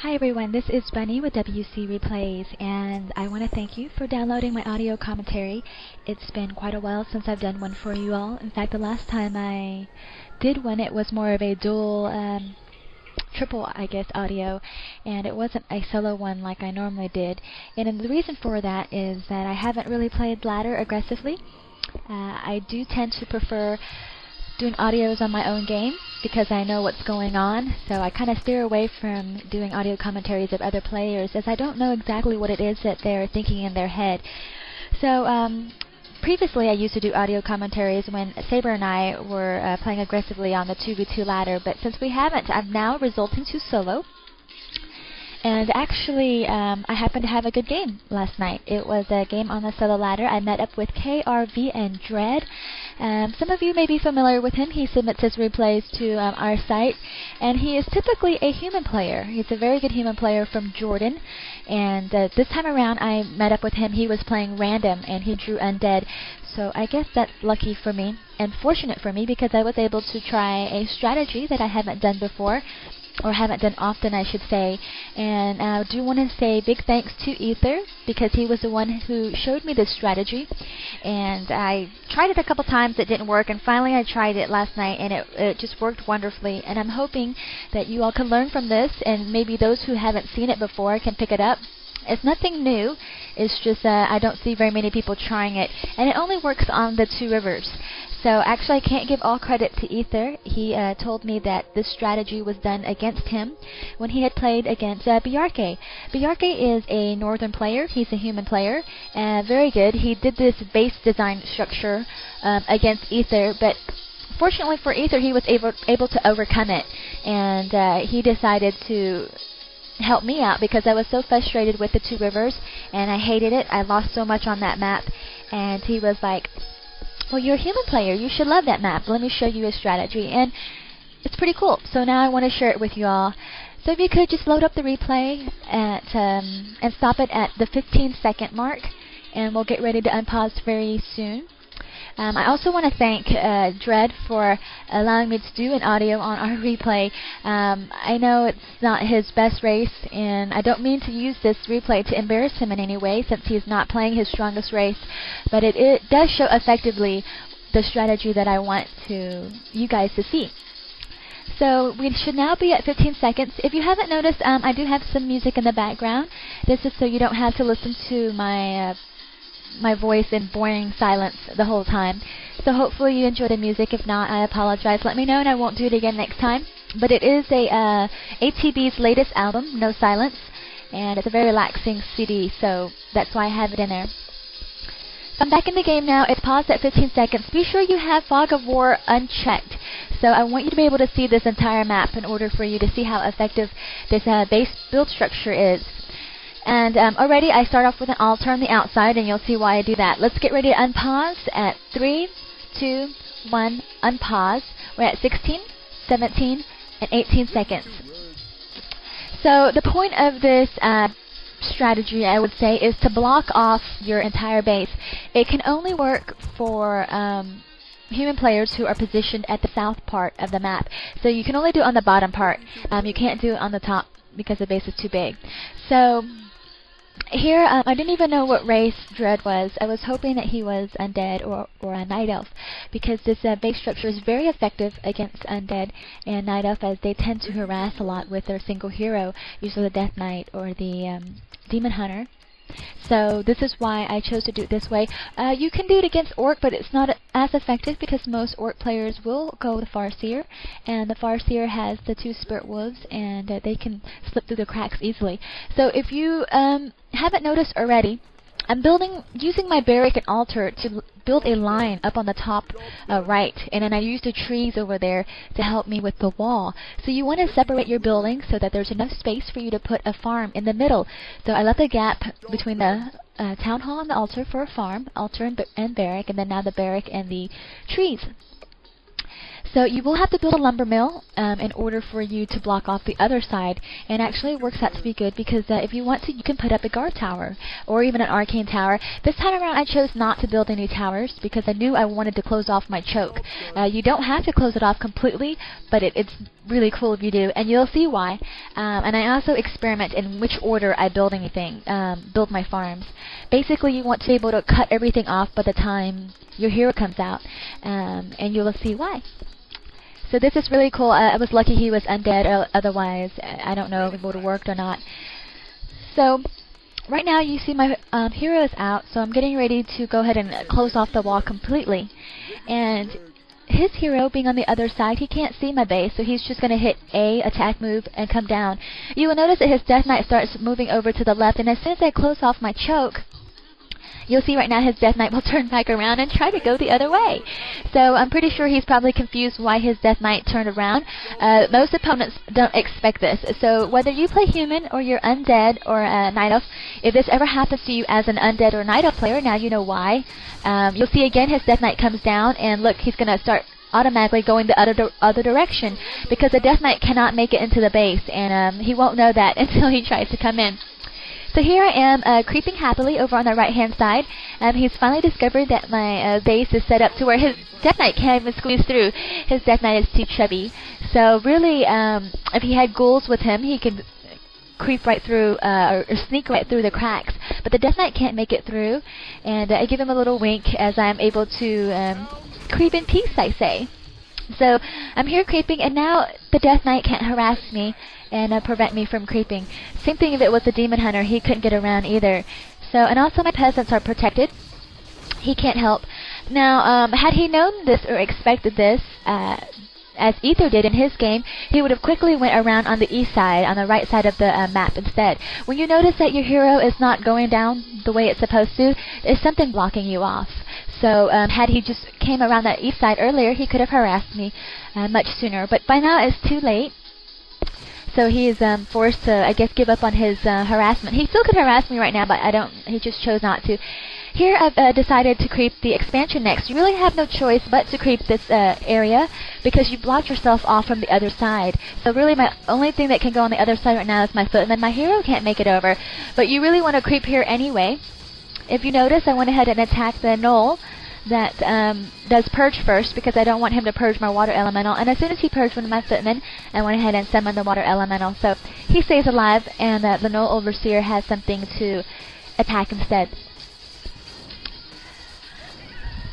Hi everyone, this is Bunny with WC Replays, and I want to thank you for downloading my audio commentary. It's been quite a while since I've done one for you all. In fact, the last time I did one, it was more of a triple, I guess, audio, and it wasn't a solo one like I normally did. And the reason for that is that I haven't really played ladder aggressively. I do tend to prefer doing audios on my own game because I know what's going on, so I kind of steer away from doing audio commentaries of other players as I don't know exactly what it is that they're thinking in their head. So previously I used to do audio commentaries when Saber and I were playing aggressively on the 2v2 ladder, but since we haven't, I'm now resorting to solo. And actually, I happened to have a good game last night. It was a game on the solo ladder. I met up with krvn.dread. Some of you may be familiar with him. He submits his replays to our site, and he is typically a human player. He's a very good human player from Jordan, and this time around I met up with him. He was playing random, and he drew undead. So I guess that's lucky for me, and fortunate for me, because I was able to try a strategy that I haven't done before, or haven't done often, I should say. And I do want to say big thanks to Aether, because he was the one who showed me this strategy. And I tried it a couple times, it didn't work, and finally I tried it last night, and it just worked wonderfully. And I'm hoping that you all can learn from this, and maybe those who haven't seen it before can pick it up. It's nothing new, it's just I don't see very many people trying it, and it only works on the two rivers. So actually I can't give all credit to Aether. He told me that this strategy was done against him when he had played against Bjarke. Bjarke is a northern player. He's a human player. Very good. He did this base design structure against Aether, but fortunately for Aether, he was able to overcome it, and he decided to help me out because I was so frustrated with the two rivers, and I hated it. I lost so much on that map, and he was like, well, you're a human player, you should love that map, let me show you a strategy. And it's pretty cool, so now I want to share it with you all. So if you could just load up the replay at and stop it at the 15-second mark, and we'll get ready to unpause very soon. I also want to thank Dread for allowing me to do an audio on our replay. I know it's not his best race, and I don't mean to use this replay to embarrass him in any way since he's not playing his strongest race, but it does show effectively the strategy that I want you guys to see. So we should now be at 15 seconds. If you haven't noticed, I do have some music in the background. This is so you don't have to listen to my voice in boring silence the whole time. So hopefully you enjoy the music. If not, I apologize. Let me know and I won't do it again next time. But it is ATB's latest album, No Silence, and it's a very relaxing CD, so that's why I have it in there. I'm back in the game now. It's paused at 15 seconds. Be sure you have Fog of War unchecked. So I want you to be able to see this entire map in order for you to see how effective this base build structure is. And already I start off with an altar on the outside, and you'll see why I do that. Let's get ready to unpause at 3, 2, 1, unpause. We're at 16, 17, and 18 seconds. So the point of this strategy, I would say, is to block off your entire base. It can only work for human players who are positioned at the south part of the map. So you can only do it on the bottom part. You can't do it on the top because the base is too big. So here, I didn't even know what race Dread was. I was hoping that he was undead or a night elf, because this base structure is very effective against undead and night elf, as they tend to harass a lot with their single hero, usually the Death Knight or the Demon Hunter. So this is why I chose to do it this way. You can do it against Orc, but it's not as effective because most Orc players will go the Farseer, and the Farseer has the 2 Spirit Wolves, and they can slip through the cracks easily. So if you haven't noticed already, I'm using my barrack and altar to build a line up on the top right, and then I use the trees over there to help me with the wall. So you want to separate your building so that there's enough space for you to put a farm in the middle. So I left a gap between the town hall and the altar for a farm, altar and barrack, and then now the barrack and the trees. So you will have to build a lumber mill in order for you to block off the other side, and actually it works out to be good because if you want to, you can put up a guard tower or even an arcane tower. This time around I chose not to build any towers because I knew I wanted to close off my choke. You don't have to close it off completely, but it's really cool if you do, and you'll see why. And I also experiment in which order I build anything, build my farms. Basically you want to be able to cut everything off by the time your hero comes out, and you will see why. So this is really cool. I was lucky he was undead, otherwise I don't know if it would have worked or not. So right now you see my hero is out, so I'm getting ready to go ahead and close off the wall completely. And his hero being on the other side, he can't see my base, so he's just going to hit A, attack move, and come down. You will notice that his Death Knight starts moving over to the left, and as soon as I close off my choke, you'll see right now his Death Knight will turn back around and try to go the other way. So I'm pretty sure he's probably confused why his Death Knight turned around. Most opponents don't expect this. So whether you play human or you're undead or Night Elf, if this ever happens to you as an undead or Night Elf player, now you know why. You'll see again his Death Knight comes down, and look, he's going to start automatically going the other direction because the Death Knight cannot make it into the base, and he won't know that until he tries to come in. So here I am creeping happily over on the right hand side. He's finally discovered that my base is set up to where his Death Knight can't even squeeze through. His Death Knight is too chubby. So really, if he had ghouls with him, he could creep right through or sneak right through the cracks. But the Death Knight can't make it through, and I give him a little wink as I'm able to creep in peace, I say. So I'm here creeping, and now the Death Knight can't harass me and prevent me from creeping. Same thing if it was the Demon Hunter, he couldn't get around either. So, and also my peasants are protected. He can't help. Now, had he known this or expected this, as Aether did in his game, he would have quickly went around on the east side, on the right side of the map instead. When you notice that your hero is not going down the way it's supposed to, there's something blocking you off. So had he just came around that east side earlier, he could have harassed me much sooner. But by now it's too late. So he is forced to, I guess, give up on his harassment. He still could harass me right now, but he just chose not to. Here I've decided to creep the expansion next. You really have no choice but to creep this area because you blocked yourself off from the other side. So really my only thing that can go on the other side right now is my foot, and then my hero can't make it over. But you really want to creep here anyway. If you notice, I went ahead and attacked the gnoll that does purge first because I don't want him to purge my water elemental, and as soon as he purged one of my footmen, I went ahead and summoned the water elemental. So he stays alive, and the gnoll overseer has something to attack instead.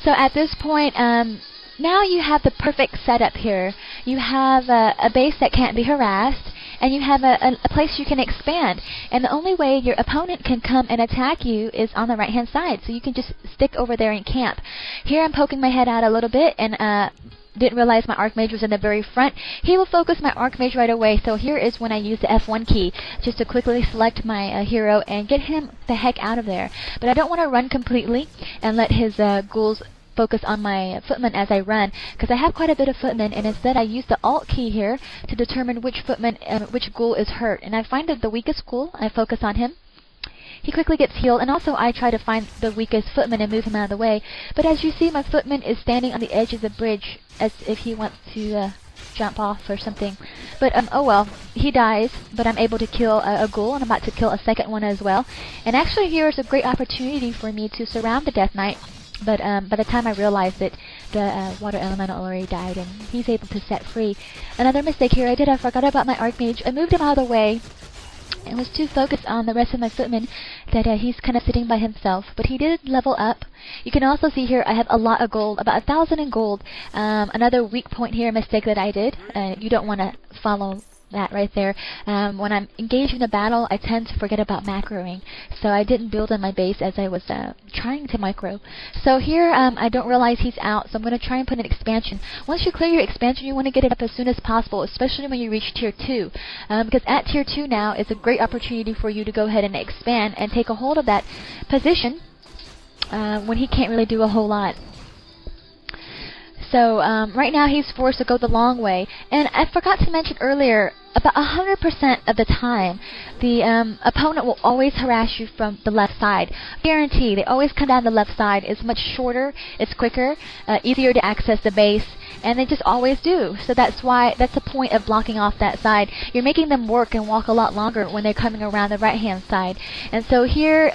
So at this point, now you have the perfect setup here. You have a base that can't be harassed, and you have a place you can expand. And the only way your opponent can come and attack you is on the right-hand side, so you can just stick over there and camp. Here I'm poking my head out a little bit, and didn't realize my Archmage was in the very front. He will focus my Archmage right away, so here is when I use the F1 key, just to quickly select my hero and get him the heck out of there. But I don't want to run completely and let his ghouls focus on my footman as I run, because I have quite a bit of footmen, and instead I use the Alt key here to determine which footman and which ghoul is hurt. And I find that the weakest ghoul, I focus on him. He quickly gets healed, and also I try to find the weakest footman and move him out of the way. But as you see, my footman is standing on the edge of the bridge as if he wants to jump off or something. But oh well, he dies, but I'm able to kill a ghoul, and I'm about to kill a second one as well. And actually here is a great opportunity for me to surround the Death Knight. But by the time I realized that the water elemental already died, and he's able to set free. Another mistake here I did, I forgot about my Archmage. I moved him out of the way and was too focused on the rest of my footmen that he's kind of sitting by himself. But he did level up. You can also see here I have a lot of gold, about 1,000 in gold. Another weak point here, a mistake that I did. You don't want to follow that right there. When I'm engaged in a battle, I tend to forget about macroing, so I didn't build on my base as I was trying to micro. So here I don't realize he's out, so I'm going to try and put an expansion. Once you clear your expansion, you want to get it up as soon as possible, especially when you reach tier 2, because at tier 2 now is a great opportunity for you to go ahead and expand and take a hold of that position when he can't really do a whole lot. So right now he's forced to go the long way. And I forgot to mention earlier, about 100% of the time, the opponent will always harass you from the left side. Guarantee, they always come down the left side. It's much shorter, it's quicker, easier to access the base, and they just always do. So that's the point of blocking off that side. You're making them work and walk a lot longer when they're coming around the right-hand side. And so here,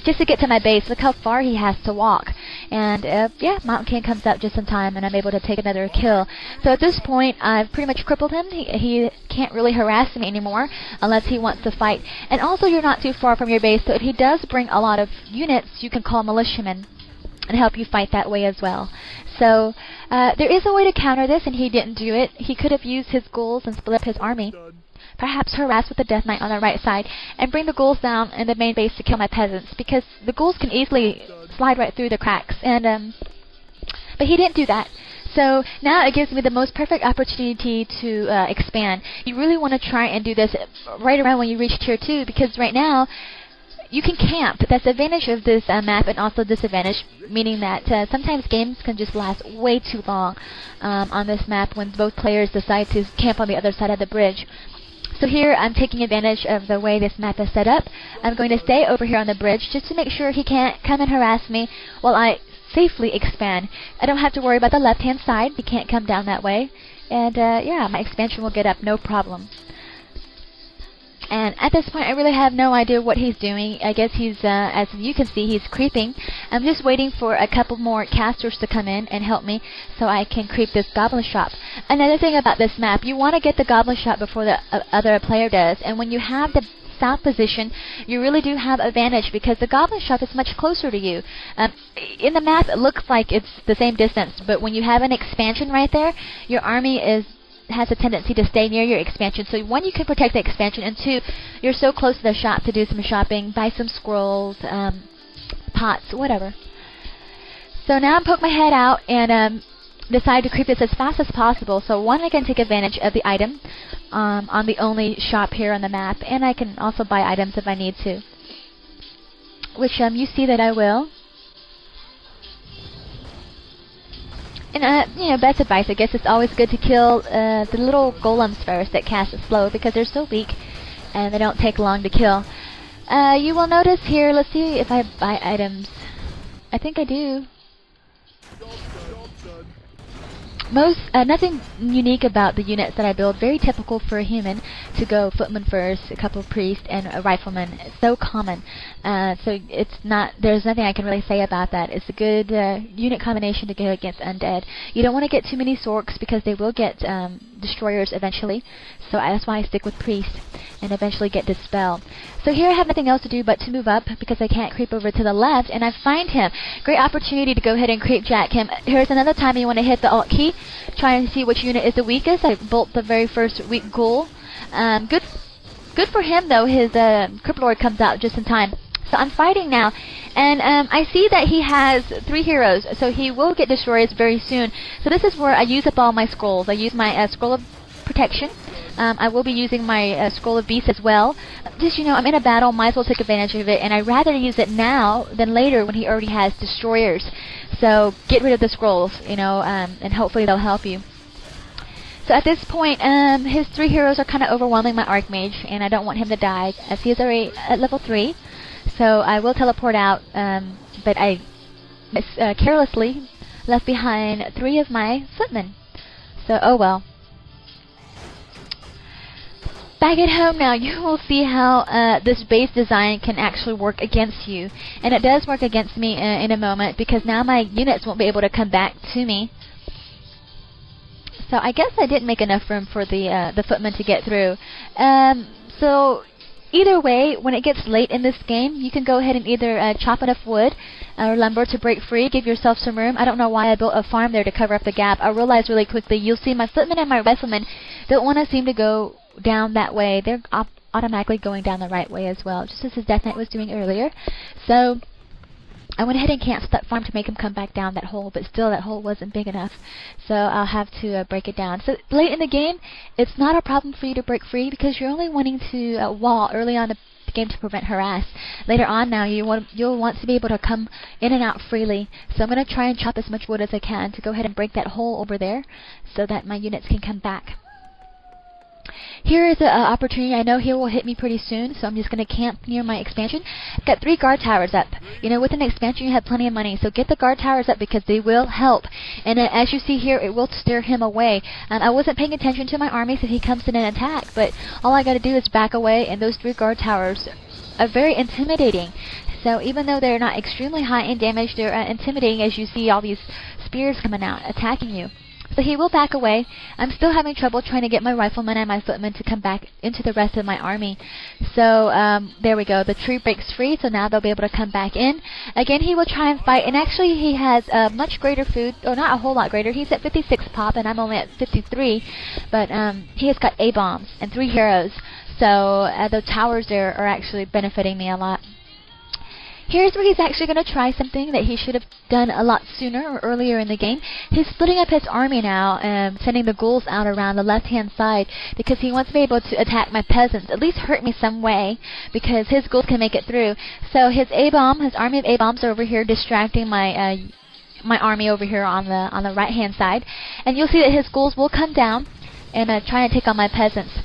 just to get to my base, look how far he has to walk. And yeah, Mountain King comes up just in time, and I'm able to take another kill. So at this point, I've pretty much crippled him. He can't really harass me anymore unless he wants to fight. And also, you're not too far from your base, so if he does bring a lot of units, you can call militiamen and help you fight that way as well. So there is a way to counter this, and he didn't do it. He could have used his ghouls and split up his army. Perhaps harass with the Death Knight on the right side and bring the ghouls down in the main base to kill my peasants, because the ghouls can easily slide right through the cracks. And but he didn't do that. So now it gives me the most perfect opportunity to expand. You really want to try and do this right around when you reach tier 2, because right now you can camp. That's the advantage of this map, and also disadvantage, meaning that sometimes games can just last way too long on this map when both players decide to camp on the other side of the bridge. So here I'm taking advantage of the way this map is set up. I'm going to stay over here on the bridge just to make sure he can't come and harass me while I safely expand. I don't have to worry about the left-hand side. He can't come down that way. And yeah, my expansion will get up, no problem. And at this point, I really have no idea what he's doing. I guess he's, as you can see, he's creeping. I'm just waiting for a couple more casters to come in and help me so I can creep this goblin shop. Another thing about this map, you want to get the goblin shop before the other player does. And when you have the south position, you really do have advantage because the goblin shop is much closer to you. In the map, it looks like it's the same distance, but when you have an expansion right there, your army has a tendency to stay near your expansion. So one, you can protect the expansion, and two, you're so close to the shop to do some shopping, buy some scrolls, pots, whatever. So now I poke my head out and decide to creep this as fast as possible. So one, I can take advantage of the item on the only shop here on the map, and I can also buy items if I need to, which you see that I will. And, you know, best advice, I guess it's always good to kill the little golems first that cast slow, because they're so weak and they don't take long to kill. You will notice here, let's see if I buy items. I think I do. Nothing unique about the units that I build. Very typical for a human to go footman first, a couple of priests, and a rifleman. It's so common. So it's not. There's nothing I can really say about that. It's a good unit combination to go against undead. You don't want to get too many sorks because they will get destroyers eventually. So that's why I stick with priests and eventually get dispel. So here I have nothing else to do but to move up because I can't creep over to the left, and I find him. Great opportunity to go ahead and creep jack him. Here's another time you want to hit the Alt key, try and see which unit is the weakest. I bolt the very first weak ghoul. Good for him though. His Cripple Lord comes out just in time. So I'm fighting now, and I see that he has 3 heroes, so he will get destroyers very soon. So this is where I use up all my scrolls. I use my Scroll of Protection. I will be using my Scroll of Beast as well. Just, you know, I'm in a battle, might as well take advantage of it, and I'd rather use it now than later when he already has destroyers. So get rid of the scrolls, you know, and hopefully they'll help you. So at this point, his 3 heroes are kind of overwhelming my Archmage, and I don't want him to die, as he is already at level 3. So I will teleport out, but I carelessly left behind 3 of my footmen. So, oh well. Back at home now, you will see how this base design can actually work against you. And it does work against me in a moment, because now my units won't be able to come back to me. So I guess I didn't make enough room for the footmen to get through. So either way, when it gets late in this game, you can go ahead and either chop enough wood or lumber to break free, give yourself some room. I don't know why I built a farm there to cover up the gap. I realized really quickly, you'll see my footmen and my riflemen don't want to seem to go down that way. They're automatically going down the right way as well, just as his Death Knight was doing earlier. So I went ahead and canceled that farm to make him come back down that hole, but still that hole wasn't big enough, so I'll have to break it down. So late in the game, it's not a problem for you to break free because you're only wanting to wall early on the game to prevent harass. Later on now, you'll want to be able to come in and out freely. So I'm going to try and chop as much wood as I can to go ahead and break that hole over there so that my units can come back. Here is an opportunity. I know he will hit me pretty soon, so I'm just going to camp near my expansion. I've got 3 guard towers up. You know, with an expansion, you have plenty of money, so get the guard towers up because they will help. And as you see here, it will steer him away. I wasn't paying attention to my army, so he comes in and attack, but all I got to do is back away, and those 3 guard towers are very intimidating. So even though they're not extremely high in damage, they're intimidating as you see all these spears coming out, attacking you. So he will back away. I'm still having trouble trying to get my riflemen and my footmen to come back into the rest of my army. So there we go. The tree breaks free, so now they'll be able to come back in. Again, he will try and fight, and actually he has much greater food, or not a whole lot greater. He's at 56 pop, and I'm only at 53, but he has got A-bombs and 3 heroes. So the towers there are actually benefiting me a lot. Here's where he's actually going to try something that he should have done a lot sooner or earlier in the game. He's splitting up his army now, sending the ghouls out around the left-hand side because he wants to be able to attack my peasants, at least hurt me some way, because his ghouls can make it through. So his A-bomb, his army of A-bombs are over here distracting my my army over here on the right-hand side, and you'll see that his ghouls will come down and try and take on my peasants.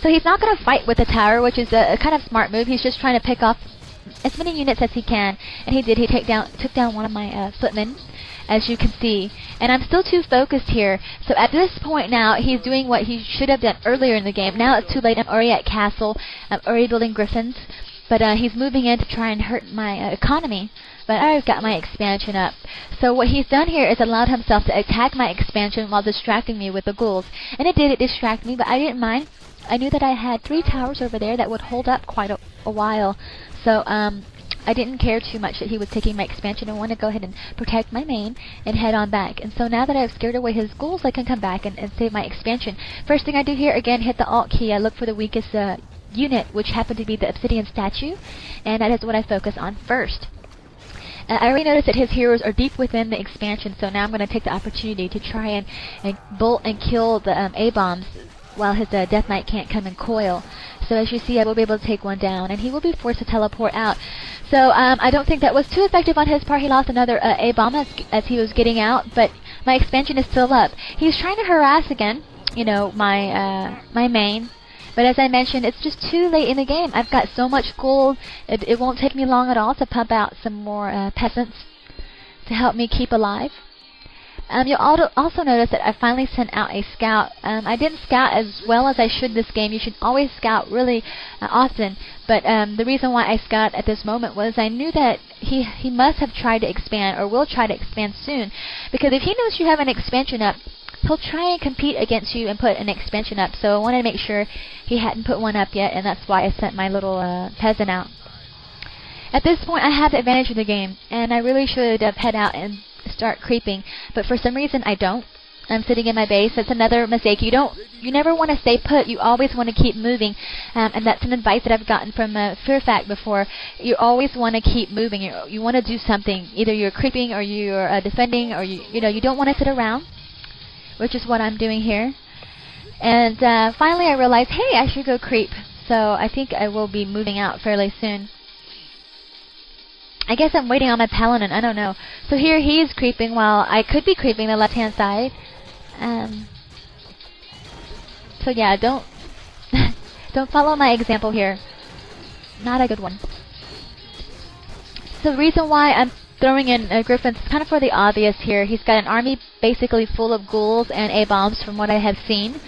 So he's not going to fight with the tower, which is a kind of smart move. He's just trying to pick off as many units as he can, and he did. He took down one of my footmen, as you can see. And I'm still too focused here. So at this point now, he's doing what he should have done earlier in the game. Now it's too late. I'm already at castle. I'm already building griffins. But he's moving in to try and hurt my economy. But I've got my expansion up. So what he's done here is allowed himself to attack my expansion while distracting me with the ghouls. And it did. It distracted me, but I didn't mind. I knew that I had 3 towers over there that would hold up quite a while. So I didn't care too much that he was taking my expansion. I want to go ahead and protect my main and head on back. And so now that I've scared away his ghouls, I can come back and save my expansion. First thing I do here, again, hit the Alt key. I look for the weakest unit, which happened to be the obsidian statue. And that is what I focus on first. I already noticed that his heroes are deep within the expansion, so now I'm going to take the opportunity to try and bolt and kill the A-bombs while his Death Knight can't come and coil. So as you see, I will be able to take one down, and he will be forced to teleport out. So I don't think that was too effective on his part. He lost another A-bomb as he was getting out, but my expansion is still up. He's trying to harass again, you know, my main. But as I mentioned, it's just too late in the game. I've got so much gold, it won't take me long at all to pump out some more peasants to help me keep alive. You'll also notice that I finally sent out a scout. I didn't scout as well as I should this game. You should always scout really often. But the reason why I scouted at this moment was I knew that he must have tried to expand or will try to expand soon. Because if he knows you have an expansion up, he'll try and compete against you and put an expansion up. So I wanted to make sure he hadn't put one up yet, and that's why I sent my little peasant out. At this point, I have the advantage of the game, and I really should have head out and start creeping, but for some reason I don't. I'm sitting in my base. That's another mistake. You never want to stay put. You always want to keep moving, and that's an advice that I've gotten from Fear Fact before. You always want to keep moving. You want to do something. Either you're creeping or you're defending, or you don't want to sit around, which is what I'm doing here. And finally I realized, hey, I should go creep. So I think I will be moving out fairly soon. I guess I'm waiting on my paladin. I don't know. So here he is creeping while I could be creeping the left-hand side. So yeah, don't follow my example here. Not a good one. So the reason why I'm throwing in griffins is kind of for the obvious here. He's got an army basically full of ghouls and A-bombs from what I have seen.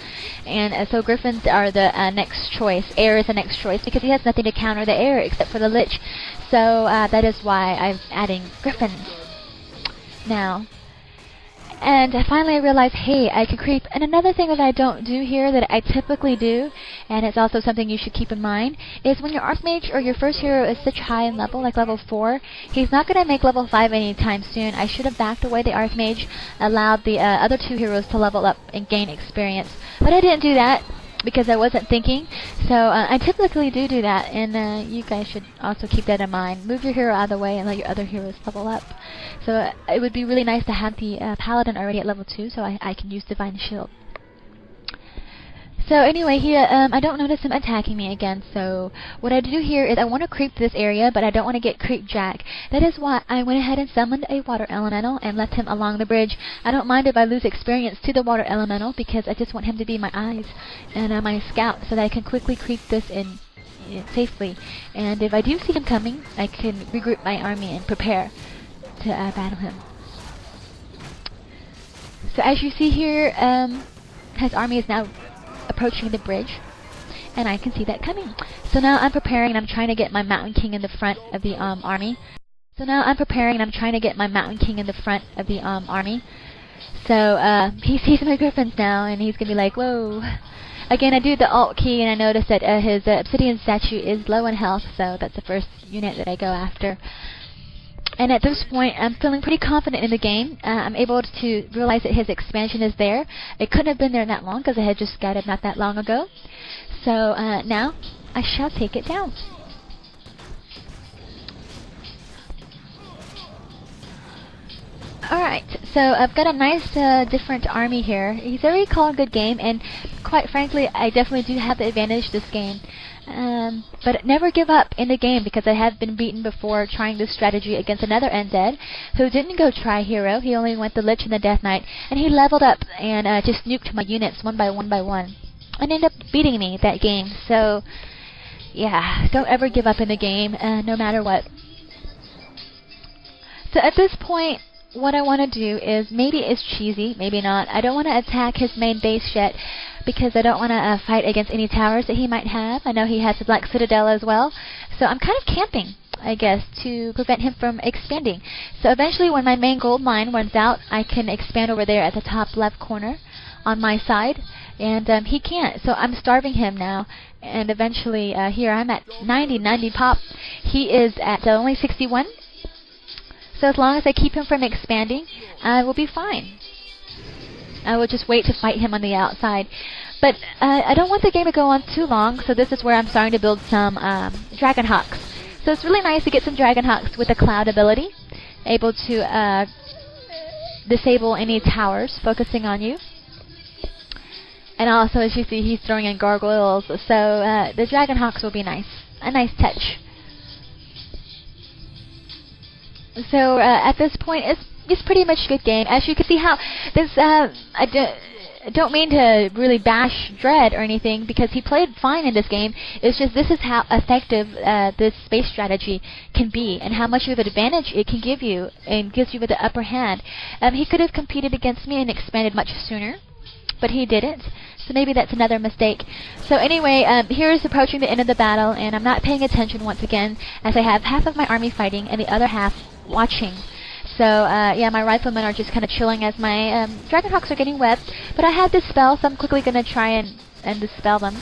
And so griffins are the next choice. Air is the next choice because he has nothing to counter the air except for the lich. So that is why I'm adding griffins now. And finally I realized, hey, I could creep. And another thing that I don't do here that I typically do, and it's also something you should keep in mind, is when your Archmage or your first hero is such high in level, like level 4, he's not going to make level 5 anytime soon. I should have backed away the Archmage, allowed the other 2 heroes to level up and gain experience. But I didn't do that because I wasn't thinking. So I typically do that, and you guys should also keep that in mind. Move your hero out of the way and let your other heroes level up. So it would be really nice to have the Paladin already at level 2 so I can use Divine Shield. So anyway, I don't notice him attacking me again, so what I do here is I want to creep this area, but I don't want to get creep jack. That is why I went ahead and summoned a water elemental and left him along the bridge. I don't mind if I lose experience to the water elemental, because I just want him to be my eyes and my scout, so that I can quickly creep this in safely. And if I do see him coming, I can regroup my army and prepare to battle him. So as you see here, his army is now approaching the bridge, and I can see that coming. So now I'm preparing, and I'm trying to get my Mountain King in the front of the army. So he sees my griffins now, and he's gonna be like, whoa. Again, I do the Alt key, and I notice that his obsidian statue is low in health, so that's the first unit that I go after. And at this point, I'm feeling pretty confident in the game. I'm able to realize that his expansion is there. It couldn't have been there that long, because I had just scouted not that long ago. So now, I shall take it down. Alright, so I've got a nice different army here. He's already called a good game, and quite frankly, I definitely do have the advantage this game. But never give up in the game, because I have been beaten before trying this strategy against another undead who didn't go tri-hero. He only went the Lich and the Death Knight, and he leveled up and just nuked my units one by one, and ended up beating me that game. So yeah, don't ever give up in the game, no matter what. So at this point, what I want to do is, maybe it's cheesy, maybe not, I don't want to attack his main base yet, because I don't want to fight against any towers that he might have. I know he has the Black Citadel as well, so I'm kind of camping, I guess, to prevent him from expanding. So eventually, when my main gold mine runs out, I can expand over there at the top left corner on my side, and he can't, so I'm starving him now. And eventually, here I'm at 90 pop. He is at only 61. So as long as I keep him from expanding, I will be fine. I will just wait to fight him on the outside. But I don't want the game to go on too long, so this is where I'm starting to build some Dragon Hawks. So it's really nice to get some Dragon Hawks with the Cloud ability, able to disable any towers focusing on you. And also, as you see, he's throwing in gargoyles, so the Dragon Hawks will be nice. A nice touch. So at this point, it's pretty much a good game. As you can see how this, I don't mean to really bash Dread or anything, because he played fine in this game. It's just this is how effective this space strategy can be, and how much of an advantage it can give you, and gives you the upper hand. He could have competed against me and expanded much sooner, but he didn't. So maybe that's another mistake. So anyway, here is approaching the end of the battle, and I'm not paying attention once again, as I have half of my army fighting and the other half watching. So yeah, my riflemen are just kind of chilling as my Dragon Hawks are getting wet. But I have dispel, so I'm quickly going to try and dispel them.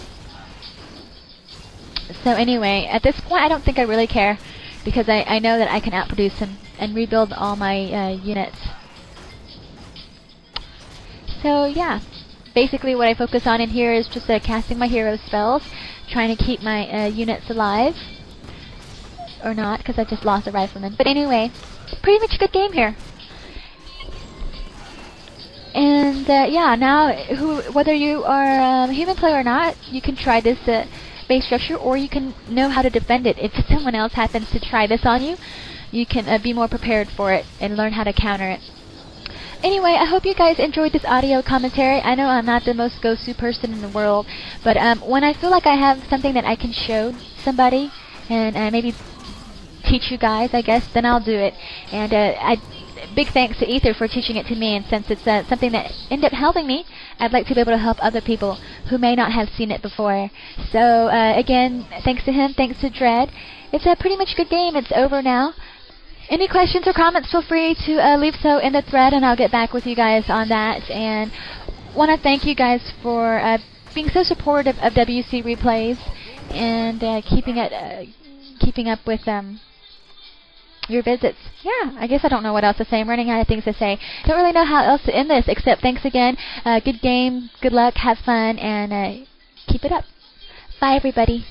So anyway, at this point I don't think I really care, because I know that I can outproduce him and rebuild all my units. So yeah, basically what I focus on in here is just casting my hero spells, trying to keep my units alive. Or not, because I just lost a rifleman. But anyway, pretty much a good game here. And yeah, now whether you are a human player or not, you can try this base structure, or you can know how to defend it. If someone else happens to try this on you, you can be more prepared for it and learn how to counter it. Anyway, I hope you guys enjoyed this audio commentary. I know I'm not the most go-to person in the world, but when I feel like I have something that I can show somebody, and maybe teach you guys, I guess, then I'll do it. And big thanks to Aether for teaching it to me, and since it's something that ended up helping me, I'd like to be able to help other people who may not have seen it before. So again, thanks to him, thanks to Dread. It's a pretty much good game. It's over now. Any questions or comments, feel free to leave so in the thread, and I'll get back with you guys on that. And want to thank you guys for being so supportive of WC Replays, and keeping up with your visits. Yeah, I guess I don't know what else to say. I'm running out of things to say. Don't really know how else to end this, except thanks again. Good game, good luck, have fun, and keep it up. Bye, everybody.